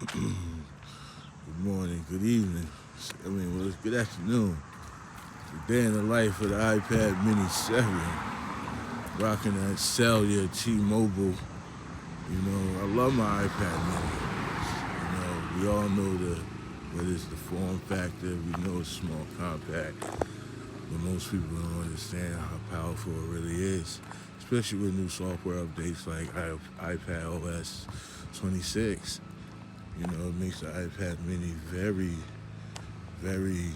Good morning, good evening. Well, it's good afternoon. The day in the life of the iPad Mini 7, rocking that cellular T-Mobile. I love my iPad Mini. We all know what is the form factor. We know it's small, compact, but most people don't understand how powerful it really is, especially with new software updates like iPad OS 26. It makes the iPad Mini very, very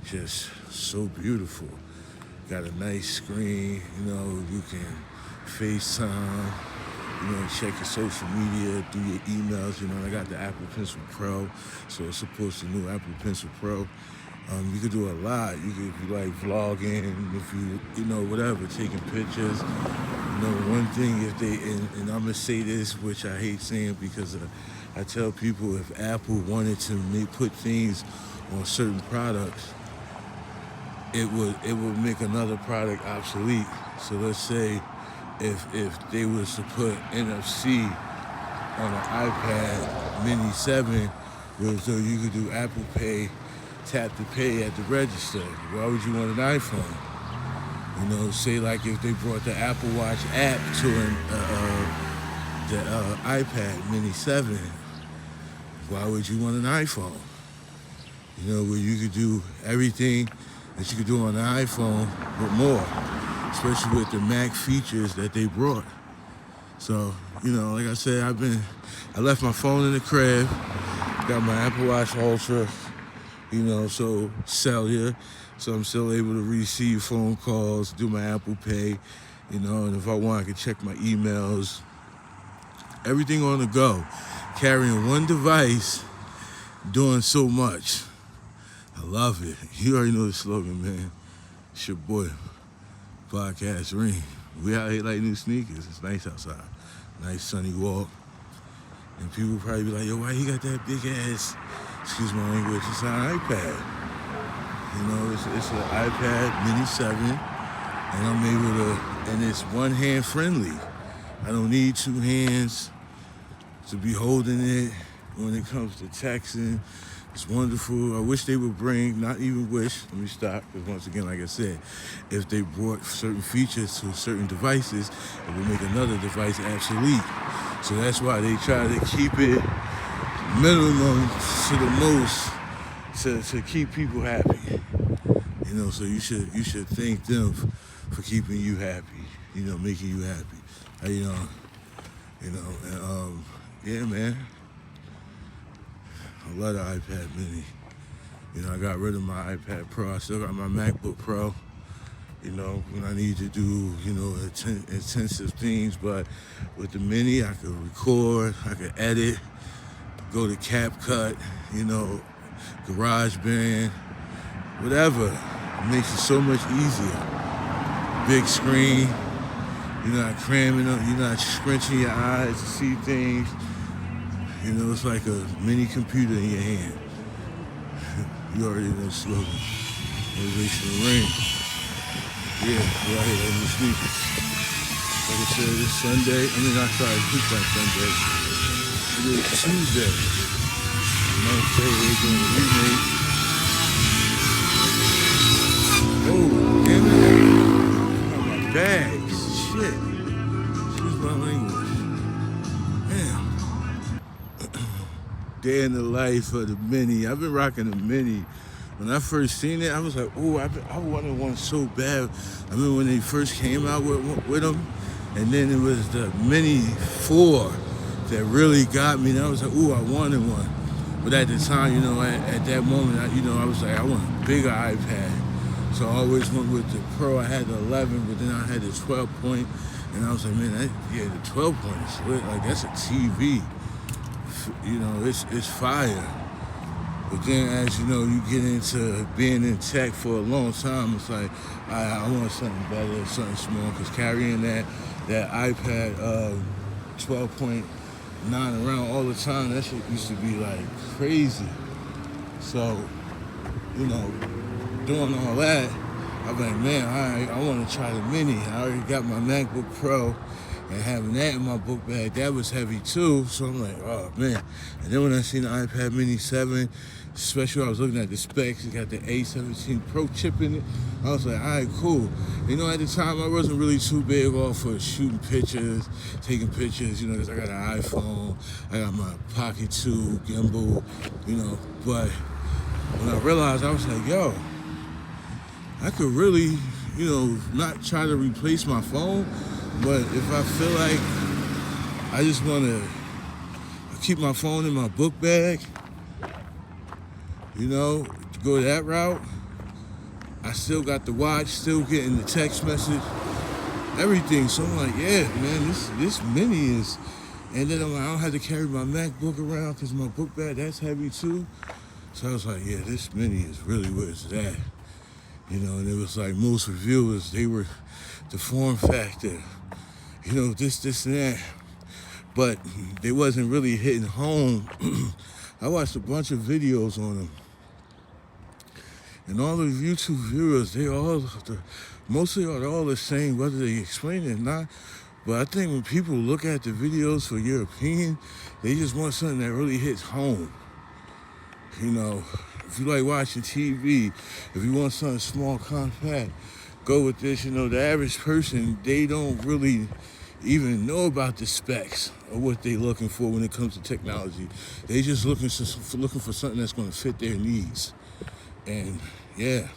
just so beautiful. Got a nice screen, you can FaceTime, check your social media, do your emails. I got the Apple Pencil Pro, so it supports the new Apple Pencil Pro. You could do a lot. You could, if you like vlogging, if whatever, taking pictures. One thing if they, and I'm gonna say this, which I hate saying because I tell people if Apple wanted to put things on certain products, it would make another product obsolete. So let's say if they was to put NFC on an iPad Mini 7, so you could do Apple Pay, tap to pay at the register. Why would you want an iPhone? Say like if they brought the Apple Watch app to the iPad Mini 7, why would you want an iPhone? Where you could do everything that you could do on the iPhone, but more, especially with the Mac features that they brought. So, like I said, I left my phone in the crib, got my Apple Watch Ultra, so cellular, so I'm still able to receive phone calls, do my Apple Pay, and if I want, I can check my emails, everything on the go, carrying one device, doing so much. I love it. You already know the slogan, man. It's your boy, Podcast Ring. We out here like new sneakers. It's nice outside. Nice sunny walk. And people probably be like, yo, why you got that big ass, excuse my language, it's an iPad. It's an iPad Mini 7, and I'm able to, and it's one hand friendly. I don't need two hands to be holding it when it comes to texting. It's wonderful. I wish they would bring, not even wish, let me stop, because once again, like I said, if they brought certain features to certain devices, it would make another device obsolete. So that's why they try to keep it minimum to the most to keep people happy. So you should thank them for keeping you happy, making you happy. Yeah, man. I love the iPad Mini. I got rid of my iPad Pro. I still got my MacBook Pro. When I need to do, intensive things. But with the Mini, I could record, I could edit, go to CapCut, GarageBand, whatever. It makes it so much easier. Big screen. You're not cramming up. You're not scrunching your eyes to see things. It's like a mini computer in your hand. You already know the slogan. Motivational Ring. Yeah, we're out here in the sneakers. Like I said, it's Sunday. It's not Sunday. It is Tuesday. We're doing a remake. Oh, damn it. I got my bags. Shit. Excuse my language. Damn. Day in the life of the Mini. I've been rocking the Mini. When I first seen it, I was like, oh, I wanted one so bad. I remember when they first came out with them, and then it was the Mini 4 that really got me. And I was like, oh, I wanted one. But at the time, at that moment, I was like, I want a bigger iPad. So I always went with the Pro. I had the 11, but then I had the 12 point, and I was like, man, the 12 point is lit. Like, that's a TV. It's fire. But then as you get into being in tech for a long time, it's like, I want something better, something small, because carrying that iPad 12.9 around all the time, that shit used to be like crazy. So, doing all that, I'm like, man, I want to try the Mini. I already got my MacBook Pro, And having that in my book bag, that was heavy too. So I'm like, oh man. And then when I seen the iPad Mini 7, especially when I was looking at the specs, it got the A17 Pro chip in it. I was like, all right, cool. You know, at the time, I wasn't really too big off for shooting pictures, taking pictures, you know, because I got an iPhone, I got my Pocket 2 gimbal, you know. But when I realized, I was like, yo, I could really, you know, not try to replace my phone, but if I feel like I just want to keep my phone in my book bag, you know, to go that route, I still got the watch, still getting the text message, everything. So I'm like, yeah, man, this mini is, and then I'm like, I don't have to carry my MacBook around because my book bag, that's heavy too. So I was like, yeah, this mini is really where it's at. You know, and it was like most reviewers, they were the form factor, you know, this and that. But they wasn't really hitting home. I watched a bunch of videos on them. And all the YouTube viewers, mostly are all the same, whether they explain it or not. But I think when people look at the videos for your opinion, they just want something that really hits home. You know, if you like watching TV, if you want something small, compact, go with this. You know, the average person, they don't really even know about the specs or what they're looking for when it comes to technology. They just looking for something that's going to fit their needs. And yeah,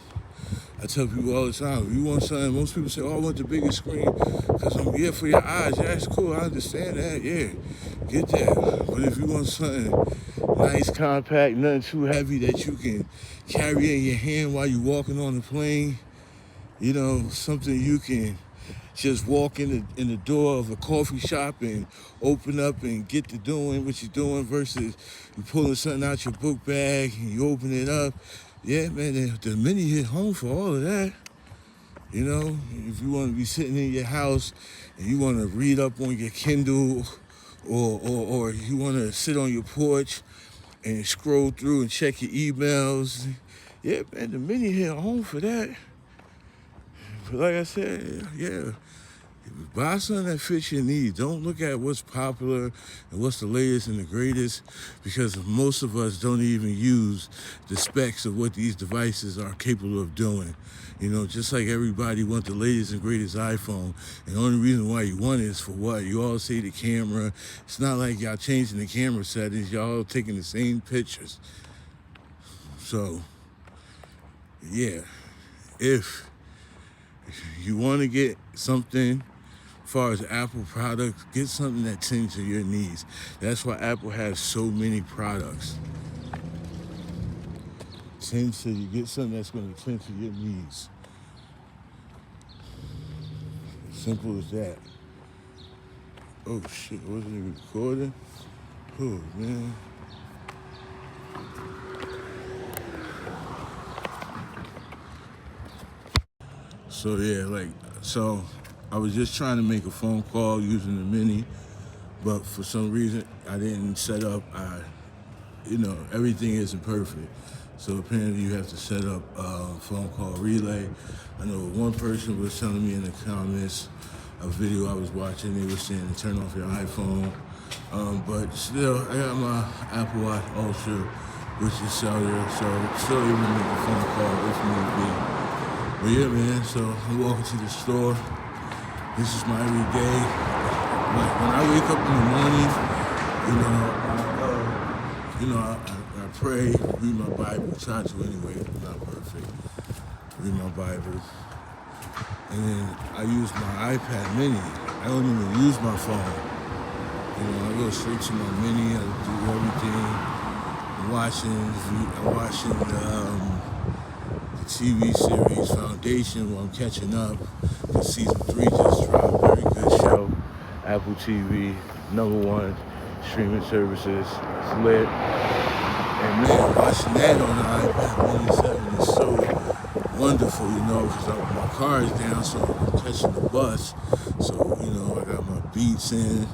I tell people all the time, if you want something, most people say, oh, I want the biggest screen because I'm here for your eyes. Yeah, that's cool. I understand that. Yeah, get that. But if you want something nice, compact, nothing too heavy that you can carry in your hand while you're walking on the plane, you know, something you can just walk in the door of a coffee shop and open up and get to doing what you're doing versus you pulling something out your book bag and you open it up. Yeah, man, the mini hit home for all of that. You know, if you want to be sitting in your house and you want to read up on your Kindle or you want to sit on your porch and scroll through and check your emails, yeah, man, the mini hit home for that. But like I said, yeah, buy something that fits your needs. Don't look at what's popular and what's the latest and the greatest, because most of us don't even use the specs of what these devices are capable of doing. You know, just like everybody wants the latest and greatest iPhone, and the only reason why you want it is for what? You all say the camera. It's not like y'all changing the camera settings. Y'all taking the same pictures. So, yeah, if you want to get something as far as Apple products, get something that tends to your needs. That's why Apple has so many products. You get something that's going to tend to your needs. Simple as that. Oh shit, wasn't it recording? Oh man. So yeah, so I was just trying to make a phone call using the mini, but for some reason I didn't set up, everything isn't perfect. So apparently you have to set up a phone call relay. I know one person was telling me in the comments, a video I was watching, they were saying to turn off your iPhone. But still, I got my Apple Watch Ultra, which is cellular, so still able to make a phone call if need be. But yeah, man, so I'm walking to the store. This is my everyday. Like when I wake up in the morning, I pray, read my Bible, try to anyway, not perfect. Read my Bible. And then I use my iPad mini. I don't even use my phone. I go straight to my mini, I do everything. I'm watching the TV series Foundation while I'm catching up. The season 3 just dropped, very good show. Apple TV, #1 streaming services, it's lit. And man, watching that on the iPad Mini 7 is so wonderful, because my car is down, so I'm catching the bus. So, I got my beats in,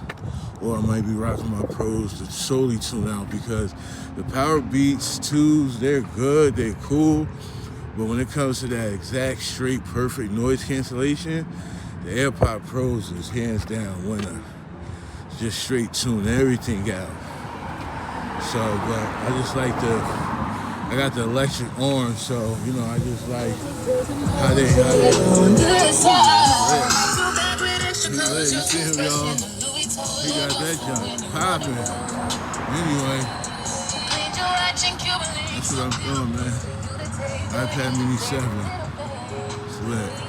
or I might be rocking my Pros to solely tune out, because the Power Beats 2s, they're good, they're cool, but when it comes to that exact, straight, perfect noise cancellation, The AirPod Pros is hands down winner. Just straight tune everything out. So, but I just like I got the electric orange, so you know I just like how they yeah. You see him, y'all? He got that junk popping. Anyway, that's what I'm doing, man. iPad Mini 7. It's lit.